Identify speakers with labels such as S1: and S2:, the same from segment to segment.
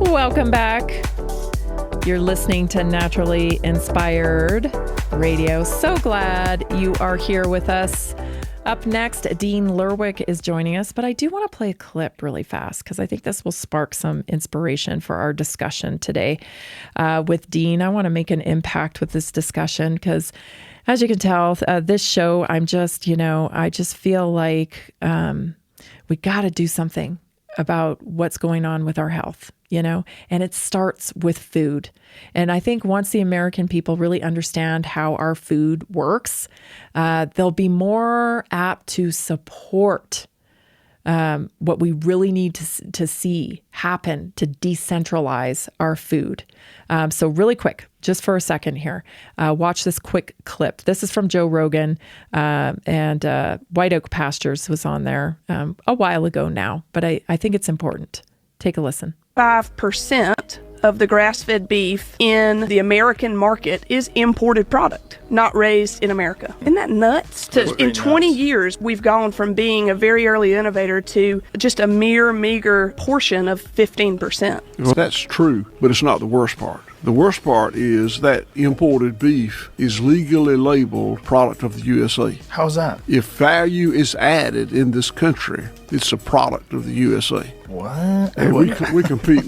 S1: Welcome back. You're listening to Naturally Inspired Radio. So glad you are here with us. Up next, Dean Lerwick is joining us, but I do want to play a clip really fast because I think this will spark some inspiration for our discussion today with Dean. I want to make an impact with this discussion because, as you can tell, this show, I just feel like we got to do something about what's going on with our health, and it starts with food. And I think once the American people really understand how our food works, they'll be more apt to support what we really need to see happen to decentralize our food. So really quick, just for a second here, watch this quick clip. This is from Joe Rogan, and White Oak Pastures was on there a while ago now, but I think it's important. Take a listen.
S2: 5% of the grass-fed beef in the American market is imported product, not raised in America. Isn't that nuts? In 20 years, we've gone from being a very early innovator to just a mere meager portion of 15%.
S3: Well, that's true, but it's not the worst part. The worst part is that imported beef is legally labeled product of the USA.
S4: How's that?
S3: If value is added in this country, it's a product of the USA.
S4: What?
S3: And we compete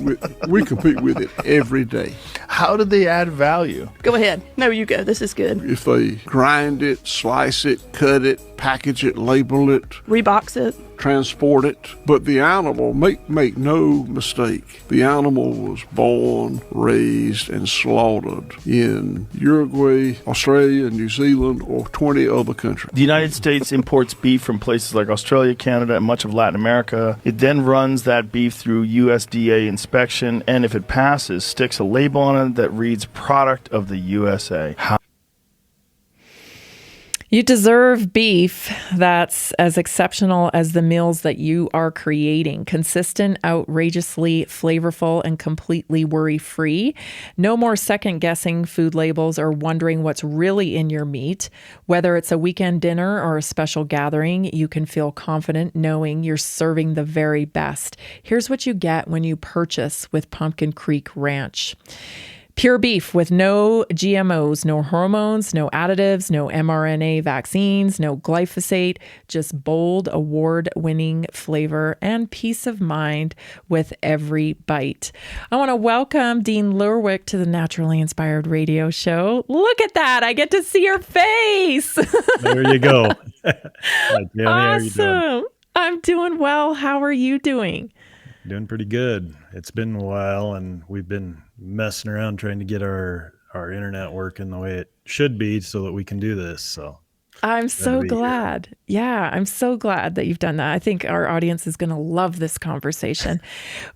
S3: with it every day.
S4: How did they add value?
S2: Go ahead. No, you go. This is good.
S3: If they grind it, slice it, cut it, package it, label it,
S2: Rebox it,
S3: transport it. But the animal, make no mistake, the animal was born, raised, and slaughtered in Uruguay, Australia, New Zealand, or 20 other countries.
S4: The United States imports beef from places like Australia, Canada, and much of Latin America. It then runs that beef through USDA inspection, and if it passes, sticks a label on it that reads product of the USA.
S1: You deserve beef that's as exceptional as the meals that you are creating. Consistent, outrageously flavorful, and completely worry-free. No more second-guessing food labels or wondering what's really in your meat. Whether it's a weekend dinner or a special gathering, you can feel confident knowing you're serving the very best. Here's what you get when you purchase with Pumpkin Creek Ranch. Pure beef with no GMOs, no hormones, no additives, no mRNA vaccines, no glyphosate, just bold, award-winning flavor and peace of mind with every bite. I want to welcome Dean Lerwick to the Naturally Inspired Radio Show. Look at that. I get to see your face.
S5: There you go. Hi, Tammy.
S1: Awesome.
S5: How are you doing?
S1: I'm doing well. How are you doing?
S5: Doing pretty good. It's been a while, and we've been messing around trying to get our internet working the way it should be so that we can do this. So
S1: I'm so glad. Yeah, I'm so glad that you've done that. I think our audience is going to love this conversation.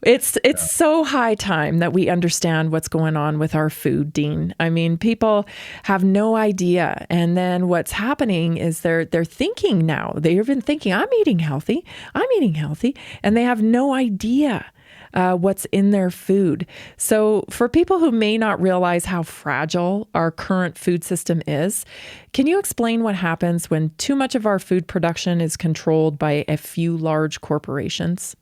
S1: It's so high time that we understand what's going on with our food, Dean. I mean, people have no idea. And then what's happening is they're thinking now. They've been thinking, I'm eating healthy, and they have no idea what's in their food. So for people who may not realize how fragile our current food system is, can you explain what happens when too much of our food production is controlled by a few large corporations?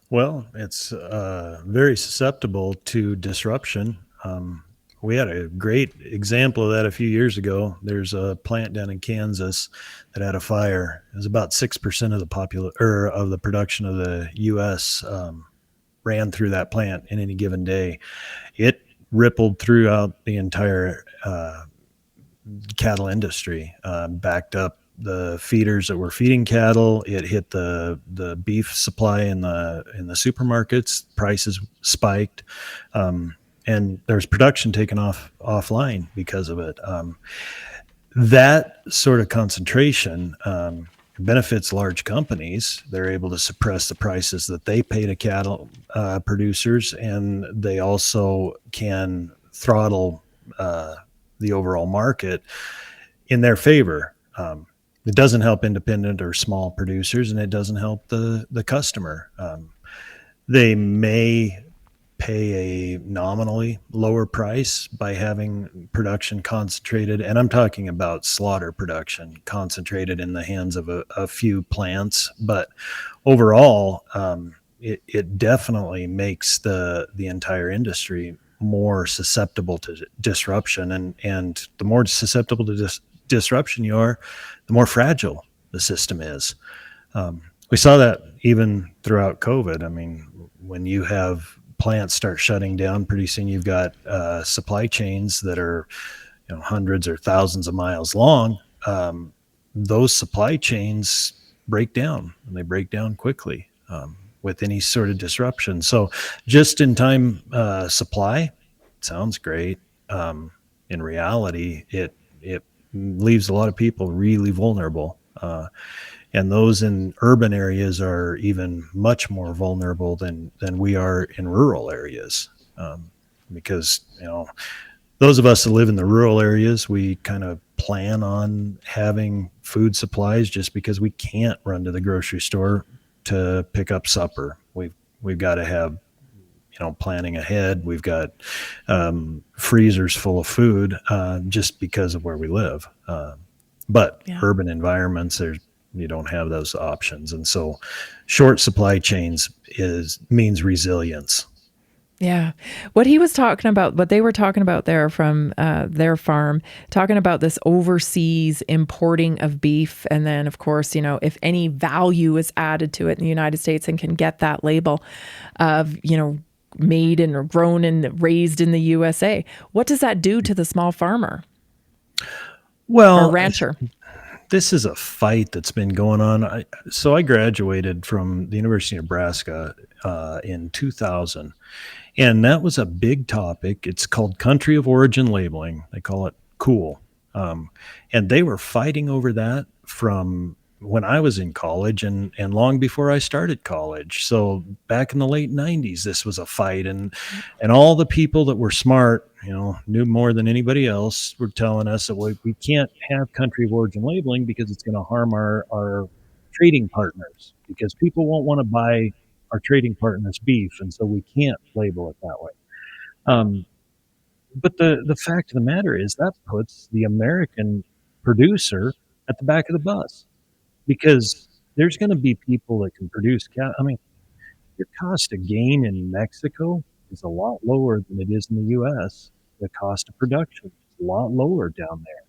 S5: Well, it's very susceptible to disruption. We had a great example of that a few years ago. There's a plant down in Kansas that had a fire. It was about 6% of the production of the U.S. Ran through that plant in any given day. It rippled throughout the entire cattle industry, backed up the feeders that were feeding cattle. It hit the beef supply in the supermarkets. Prices spiked, and there's production taken offline because of it. That sort of concentration benefits large companies. They're able to suppress the prices that they pay to cattle producers, and they also can throttle the overall market in their favor. It doesn't help independent or small producers, and it doesn't help the customer. They may pay a nominally lower price by having production concentrated, and I'm talking about slaughter production concentrated in the hands of a few plants. But overall, it definitely makes the entire industry more susceptible to disruption, and the more susceptible to disruption you are, the more fragile the system is. We saw that even throughout COVID. I mean, when you have plants start shutting down, pretty soon you've got supply chains that are, hundreds or thousands of miles long. Those supply chains break down, and they break down quickly with any sort of disruption. So, just in time supply sounds great. In reality, it leaves a lot of people really vulnerable. And those in urban areas are even much more vulnerable than we are in rural areas, because those of us that live in the rural areas, we kind of plan on having food supplies just because we can't run to the grocery store to pick up supper. We've got to have planning ahead. We've got freezers full of food just because of where we live. But urban environments, you don't have those options, and so short supply chains means resilience.
S1: Yeah. What they were talking about there from their farm, talking about this overseas importing of beef. And then, of course, if any value is added to it in the United States and can get that label of, made and grown and raised in the USA, what does that do to the small farmer?
S5: Well,
S1: or rancher?
S5: This is a fight that's been going on. So I graduated from the University of Nebraska in 2000, and that was a big topic. It's called country of origin labeling. They call it COOL. And they were fighting over that from when I was in college and long before I started college. So back in the late 90s, this was a fight, and all the people that were smart, knew more than anybody else, were telling us that we can't have country of origin labeling because it's going to harm our trading partners, because people won't want to buy our trading partners' beef, and so we can't label it that way. But the fact of the matter is that puts the American producer at the back of the bus, because there's going to be people that can produce cattle. I mean, your cost of gain in Mexico is a lot lower than it is in the U.S. The cost of production is a lot lower down there.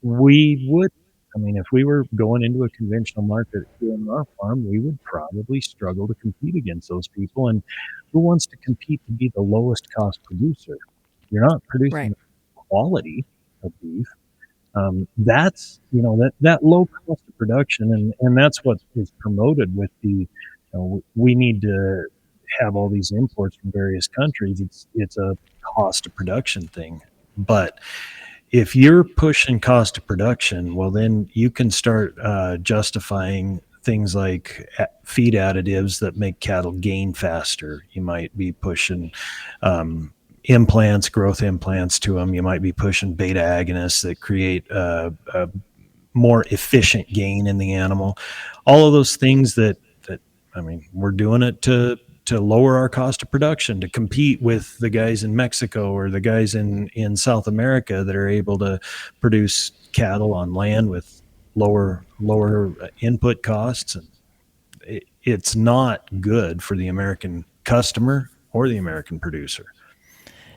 S5: If we were going into a conventional market here on our farm, we would probably struggle to compete against those people. And who wants to compete to be the lowest cost producer? You're not producing the quality of beef. That's that low cost of production, and that's what is promoted with the we need to have all these imports from various countries. It's a cost of production thing. But if you're pushing cost of production, well, then you can start justifying things like feed additives that make cattle gain faster. You might be pushing growth implants to them. You might be pushing beta agonists that create a more efficient gain in the animal. All of those things that we're doing it to lower our cost of production, to compete with the guys in Mexico or the guys in South America that are able to produce cattle on land with lower input costs. And it's not good for the American customer or the American producer.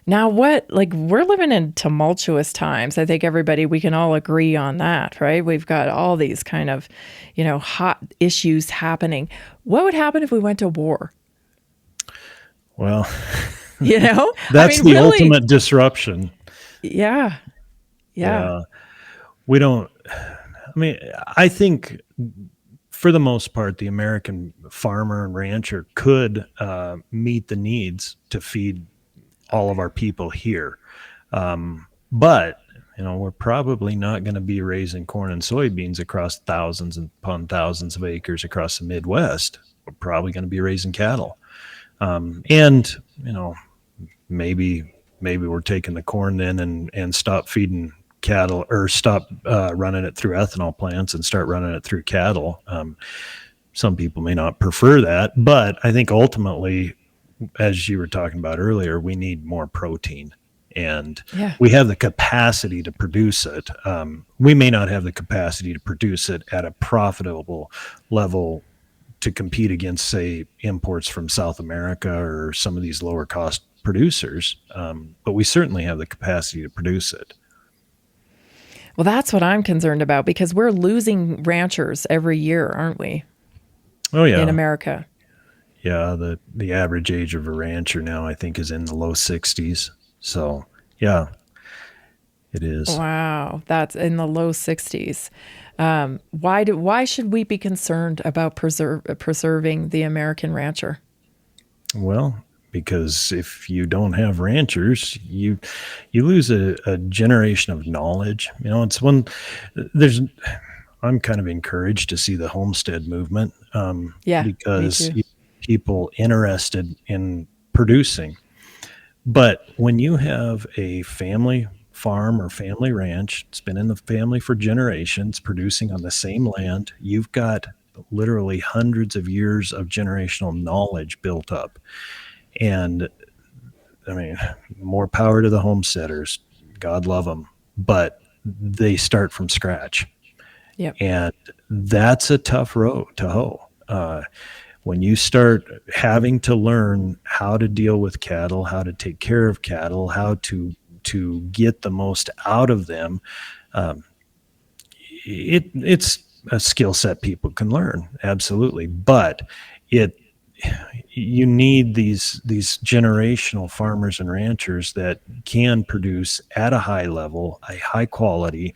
S1: Now, we're living in tumultuous times. I think we can all agree on that, right? We've got all these kind of, hot issues happening. What would happen if we went to war?
S5: Well, that's the really, ultimate disruption.
S1: Yeah.
S5: We don't, I think for the most part, the American farmer and rancher could meet the needs to feed all of our people here. But, we're probably not going to be raising corn and soybeans across thousands upon thousands of acres across the Midwest. We're probably going to be raising cattle. Maybe we're taking the corn then and stop feeding cattle, or stop running it through ethanol plants and start running it through cattle. Some people may not prefer that, but I think ultimately as you were talking about earlier, we need more protein. And
S1: Yeah.
S5: we have the capacity to produce it. We may not have the capacity to produce it at a profitable level to compete against, say, imports from South America or some of these lower cost producers, but we certainly have the capacity to produce it.
S1: Well, that's what I'm concerned about, because we're losing ranchers every year, aren't we?
S5: Oh yeah,
S1: in America.
S5: Yeah, the average age of a rancher now, I think, is in the low 60s. So, yeah, it is.
S1: Wow, that's in the low 60s. Why should we be concerned about preserving the American rancher?
S5: Well, because if you don't have ranchers, you lose a generation of knowledge. It's I'm kind of encouraged to see the homestead movement,
S1: Yeah,
S5: because
S1: me too.
S5: People interested in producing. But when you have a family farm or family ranch, it's been in the family for generations, producing on the same land, you've got literally hundreds of years of generational knowledge built up. And I mean, more power to the homesteaders. God love them. But they start from scratch.
S1: Yep.
S5: And that's a tough road to hoe. When you start having to learn how to deal with cattle, how to take care of cattle, how to get the most out of them, it's a skill set people can learn, absolutely. But you need these generational farmers and ranchers that can produce at a high level, a high quality.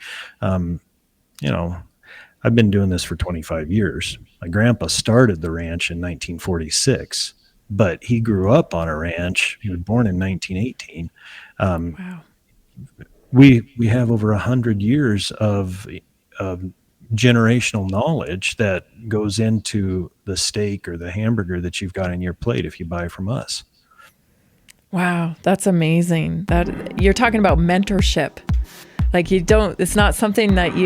S5: I've been doing this for 25 years. My grandpa started the ranch in 1946, but he grew up on a ranch. He was born in 1918.
S1: Wow.
S5: We have over 100 years of generational knowledge that goes into the steak or the hamburger that you've got on your plate if you buy from us.
S1: Wow, that's amazing. That you're talking about mentorship. Like it's not something that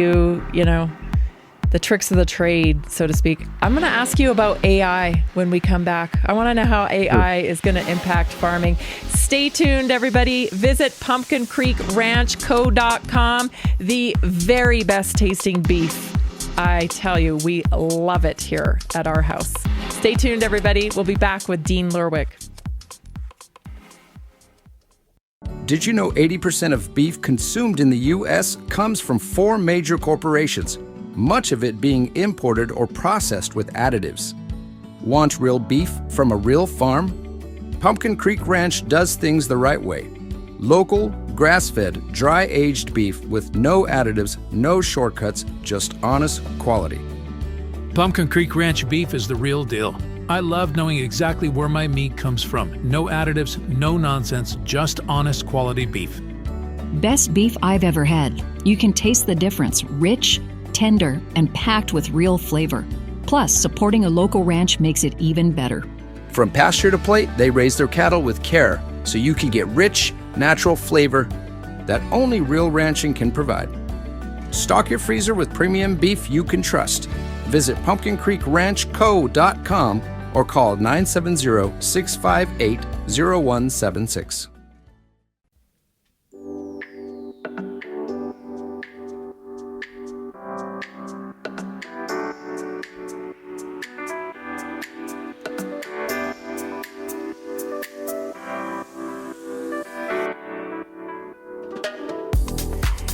S1: the tricks of the trade, so to speak. I'm going to ask you about AI when we come back. I want to know how AI is going to impact farming. Stay tuned, everybody. Visit pumpkincreekranchco.com. The very best tasting beef. I tell you, we love it here at our house. Stay tuned, everybody. We'll be back with Dean Lerwick.
S6: Did you know 80% of beef consumed in the U.S. comes from 4 major corporations, much of it being imported or processed with additives? Want real beef from a real farm? Pumpkin Creek Ranch does things the right way. Local, grass-fed, dry-aged beef with no additives, no shortcuts, just honest quality.
S7: Pumpkin Creek Ranch beef is the real deal. I love knowing exactly where my meat comes from. No additives, no nonsense, just honest quality beef.
S8: Best beef I've ever had. You can taste the difference. Rich, tender, and packed with real flavor. Plus, supporting a local ranch makes it even better.
S6: From pasture to plate, they raise their cattle with care so you can get rich, natural flavor that only real ranching can provide. Stock your freezer with premium beef you can trust. Visit pumpkincreekranchco.com or call 970-658-0176.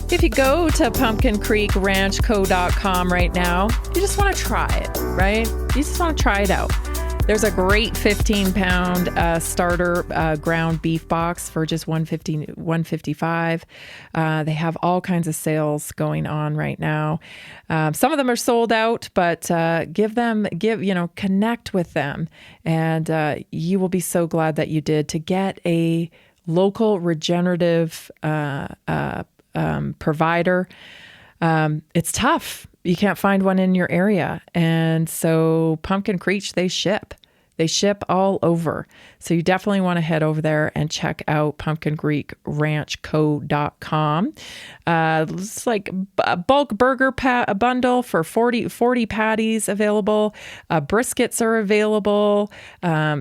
S1: If you go to pumpkincreekranchco.com right now, you just want to try it, right? You just want to try it out. There's a great 15-pound starter ground beef box for just $155. They have all kinds of sales going on right now. Some of them are sold out, but connect with them, and you will be so glad that you did to get a local regenerative provider. It's tough. You can't find one in your area. And so Pumpkin Creek, they ship. They ship all over. So you definitely want to head over there and check out pumpkincreekranchco.com. It's like a bulk burger bundle for 40 patties available. Briskets are available.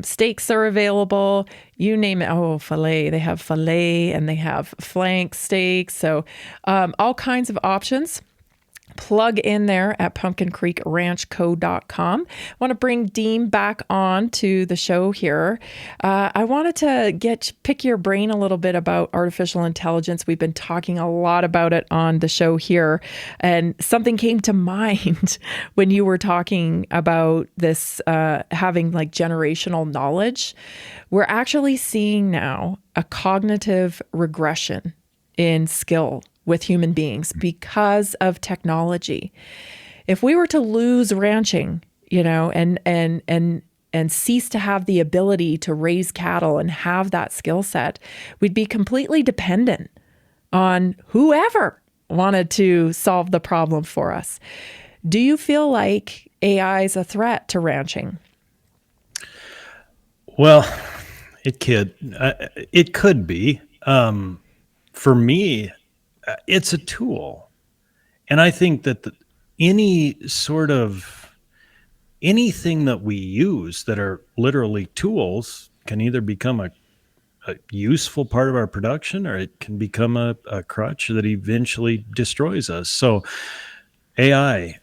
S1: Steaks are available. You name it. Oh, filet. They have filet and they have flank steaks. So all kinds of options. Plug in there at pumpkincreekranchco.com. I want to bring Dean back on to the show here. I wanted to pick your brain a little bit about artificial intelligence. We've been talking a lot about it on the show here, and something came to mind when you were talking about this having like generational knowledge. We're actually seeing now a cognitive regression in skill with human beings because of technology. If we were to lose ranching, and cease to have the ability to raise cattle and have that skill set, we'd be completely dependent on whoever wanted to solve the problem for us. Do you feel like AI is a threat to ranching?
S5: Well, it could be. For me, it's a tool. And I think that anything that we use that are literally tools can either become a useful part of our production, or it can become a crutch that eventually destroys us. So AI,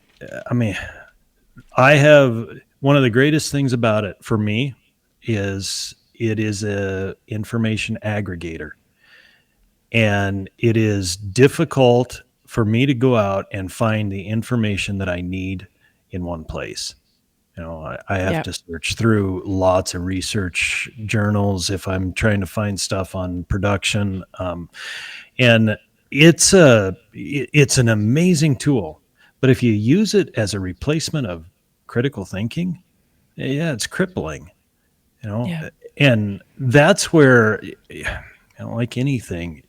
S5: I have one of the greatest things about it for me is it is a information aggregator. And it is difficult for me to go out and find the information that I need in one place. I have to search through lots of research journals if I'm trying to find stuff on production. And it's an amazing tool. But if you use it as a replacement of critical thinking, it's crippling. And that's where... like anything,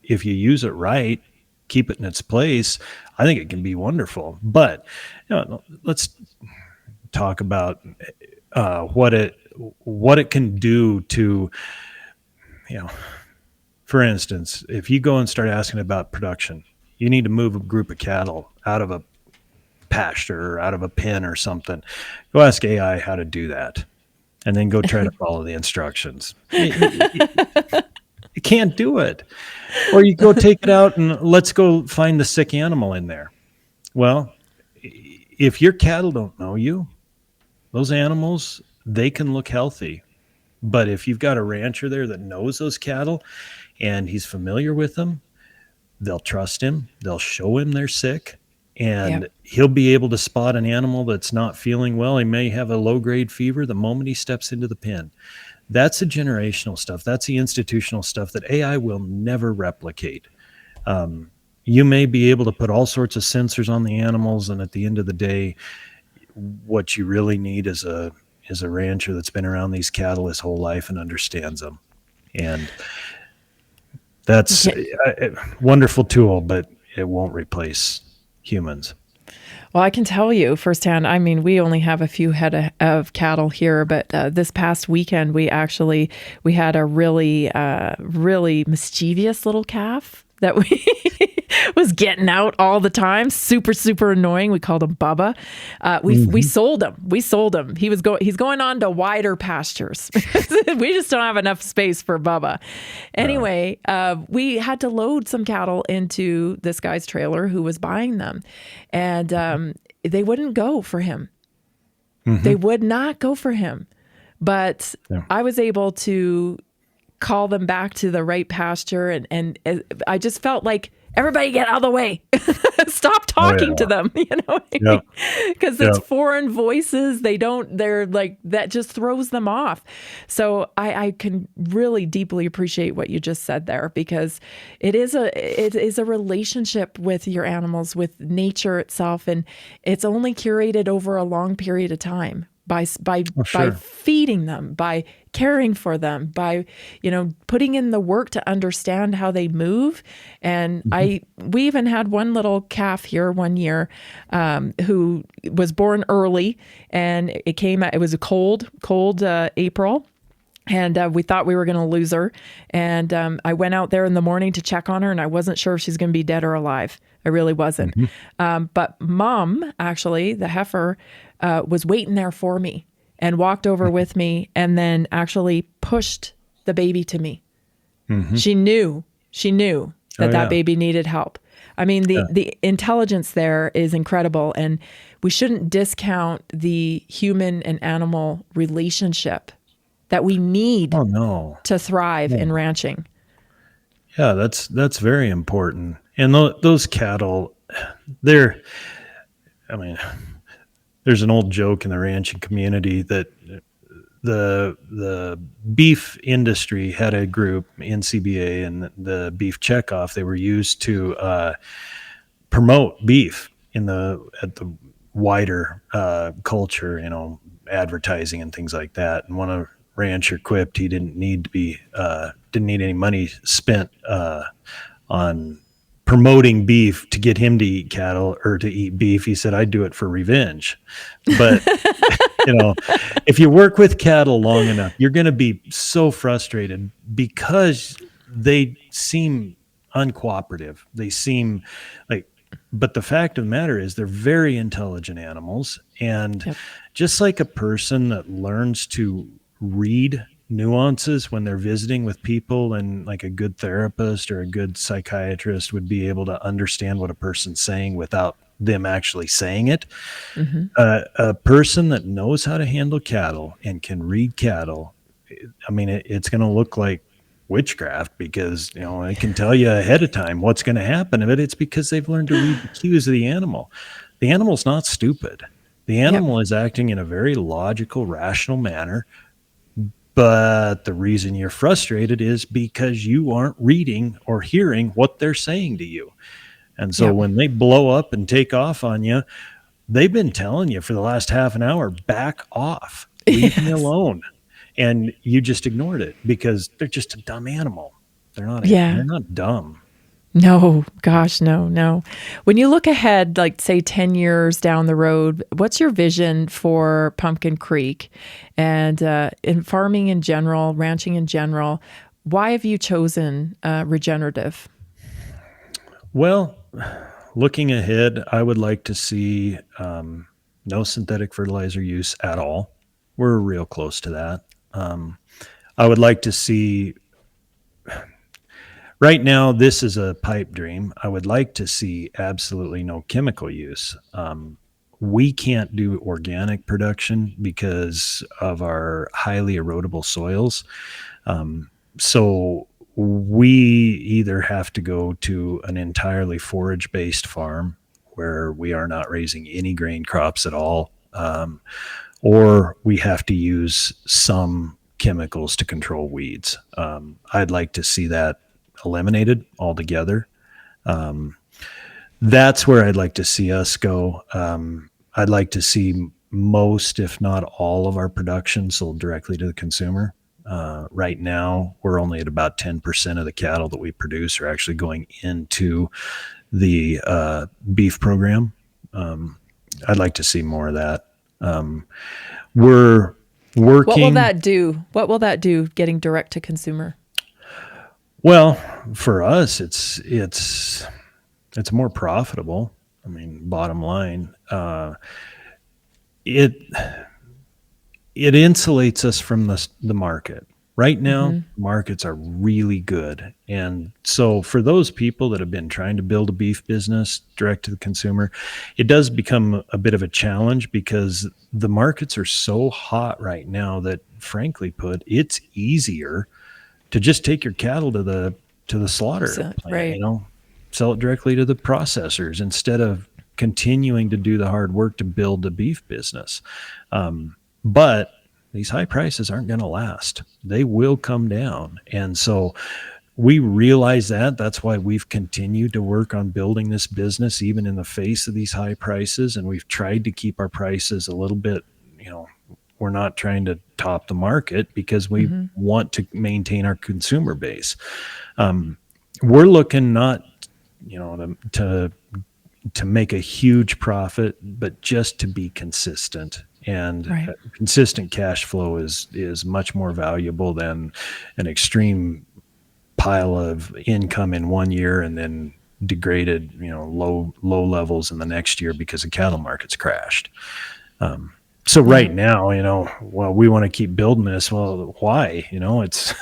S5: if you use it right, keep it in its place, I think it can be wonderful. But let's talk about what it can do to, for instance, if you go and start asking about production, you need to move a group of cattle out of a pasture or out of a pen or something. Go ask AI how to do that, and then go try to follow the instructions. You can't do it. Or you go take it out and let's go find the sick animal in there. Well, if your cattle don't know you, those animals, they can look healthy. But if you've got a rancher there that knows those cattle and he's familiar with them, they'll trust him. They'll show him they're sick. And he'll be able to spot an animal that's not feeling well. He may have a low-grade fever the moment he steps into the pen. That's the generational stuff. That's the institutional stuff that AI will never replicate. You may be able to put all sorts of sensors on the animals, and at the end of the day, what you really need is a rancher that's been around these cattle his whole life and understands them. And that's a wonderful tool, but it won't replace humans.
S1: Well, I can tell you firsthand, we only have a few head of cattle here, but this past weekend, we had a really, really mischievous little calf that we was getting out all the time. Super, super annoying. We called him Bubba. We sold him. He's going on to wider pastures. We just don't have enough space for Bubba. Anyway, we had to load some cattle into this guy's trailer who was buying them. And they wouldn't go for him. They would not go for him. But I was able to call them back to the right pasture. And I just felt like, everybody get out of the way. Stop talking to them, because it's foreign voices. They're like, that just throws them off. So I can really deeply appreciate what you just said there, because it is a relationship with your animals, with nature itself. And it's only curated over a long period of time.
S5: Oh, sure.
S1: by feeding them, by caring for them, by putting in the work to understand how they move. And we even had one little calf here one year who was born early, and it was a cold April. And we thought we were going to lose her. And I went out there in the morning to check on her, and I wasn't sure if she's going to be dead or alive. I really wasn't. But Mom, actually, the heifer, was waiting there for me and walked over with me and then actually pushed the baby to me. She knew that baby needed help. I mean, the intelligence there is incredible, and we shouldn't discount the human and animal relationship that we need to thrive in ranching.
S5: Yeah, that's very important. And those cattle, there's an old joke in the ranching community that the beef industry had a group, NCBA, and the beef checkoff. They were used to promote beef at the wider culture, advertising and things like that. And one rancher quipped he didn't need any money spent on promoting beef to get him to eat cattle or to eat beef. He said, I'd do it for revenge. But if you work with cattle long enough, you're going to be so frustrated because they seem uncooperative. They seem but the fact of the matter is they're very intelligent animals. And just like a person that learns to read nuances when they're visiting with people, and like a good therapist or a good psychiatrist would be able to understand what a person's saying without them actually saying it. A person that knows how to handle cattle and can read cattle, I mean, it's going to look like witchcraft, because it can tell you ahead of time what's going to happen. But it's because they've learned to read the cues of the animal. The animal's not stupid. The animal is acting in a very logical, rational manner. But the reason you're frustrated is because you aren't reading or hearing what they're saying to you. And so when they blow up and take off on you, they've been telling you for the last half an hour, back off, leave me alone. And you just ignored it because they're just a dumb animal. They're not dumb.
S1: No, gosh, no. When you look ahead, like say 10 years down the road, what's your vision for Pumpkin Creek and in farming in general, ranching in general? Why have you chosen regenerative?
S5: Well, looking ahead, I would like to see no synthetic fertilizer use at all. We're real close to that. I would like to see, right now, this is a pipe dream. I would like to see absolutely no chemical use. We can't do organic production because of our highly erodible soils. So we either have to go to an entirely forage-based farm where we are not raising any grain crops at all, or we have to use some chemicals to control weeds. I'd like to see that eliminated altogether. That's where I'd like to see us go. I'd like to see most, if not all, of our production sold directly to the consumer. Right now, we're only at about 10% of the cattle that we produce are actually going into the beef program. I'd like to see more of that. We're working.
S1: What will that do? What will that do, getting direct to consumer?
S5: Well, for us, it's more profitable. I mean, bottom line, it insulates us from the market. Right now, markets are really good. And so for those people that have been trying to build a beef business direct to the consumer, it does become a bit of a challenge because the markets are so hot right now that, frankly put, it's easier to just take your cattle to the slaughter plant,
S1: right.
S5: Sell it directly to the processors instead of continuing to do the hard work to build a beef business. But these high prices aren't going to last. They will come down. And so we realize that. That's why we've continued to work on building this business, even in the face of these high prices. And we've tried to keep our prices a little bit, we're not trying to top the market because we want to maintain our consumer base. We're looking not, to make a huge profit, but just to be consistent. And consistent cash flow is much more valuable than an extreme pile of income in one year and then degraded, low levels in the next year because the cattle market's crashed. So right now, we want to keep building this. Well, why? It's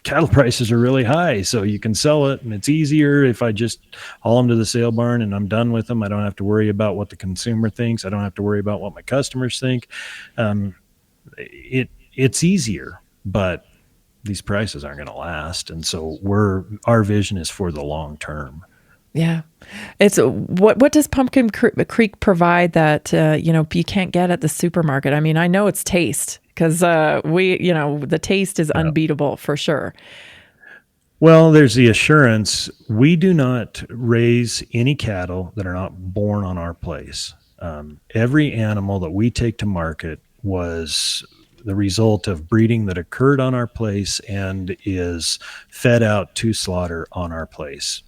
S5: cattle prices are really high, so you can sell it, and it's easier if I just haul them to the sale barn and I'm done with them. I don't have to worry about what the consumer thinks. I don't have to worry about what my customers think. It's easier, but these prices aren't going to last, and so our vision is for the long term.
S1: Yeah. It's what does Pumpkin Creek provide that you can't get at the supermarket? I mean, I know it's taste, because the taste is unbeatable for sure.
S5: Well, there's the assurance. We do not raise any cattle that are not born on our place. Every animal that we take to market was the result of breeding that occurred on our place and is fed out to slaughter on our place.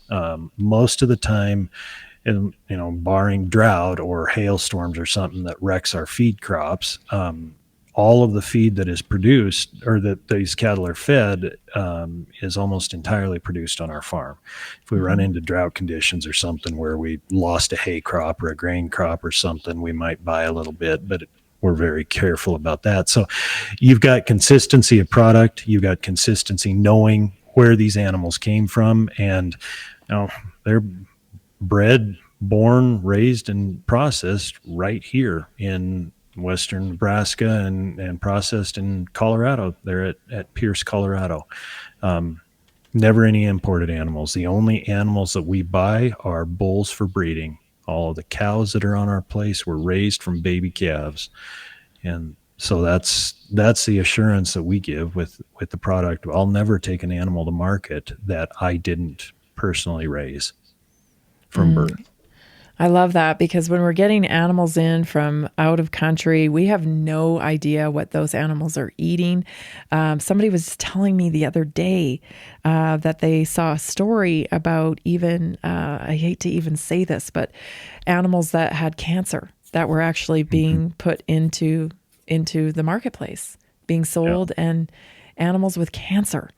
S5: Most of the time, barring drought or hailstorms or something that wrecks our feed crops, all of the feed that is produced or that these cattle are fed is almost entirely produced on our farm. If we run into drought conditions or something where we lost a hay crop or a grain crop or something, we might buy a little bit, but we're very careful about that. So you've got consistency of product, you've got consistency knowing where these animals came from, and they're bred, born, raised, and processed right here in western Nebraska and processed in Colorado. They're at Pierce, Colorado. Never any imported animals. The only animals that we buy are bulls for breeding. All of the cows that are on our place were raised from baby calves. And so that's the assurance that we give with the product. I'll never take an animal to market that I didn't personally raise from birth.
S1: I love that, because when we're getting animals in from out of country, we have no idea what those animals are eating. Somebody was telling me the other day that they saw a story about even, I hate to even say this, but animals that had cancer that were actually being put into the marketplace, being sold, and animals with cancer.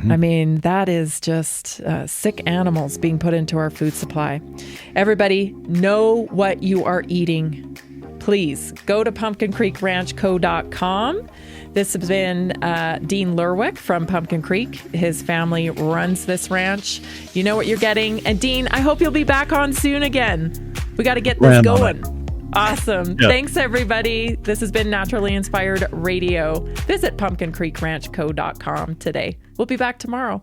S1: I mean, that is just sick animals being put into our food supply. Everybody, know what you are eating. Please go to pumpkincreekranchco.com. This has been Dean Lerwick from Pumpkin Creek. His family runs this ranch. You know what you're getting. And Dean, I hope you'll be back on soon again. We got to get this going. Awesome. Yep. Thanks, everybody. This has been Naturally Inspired Radio. Visit pumpkincreekranchco.com today. We'll be back tomorrow.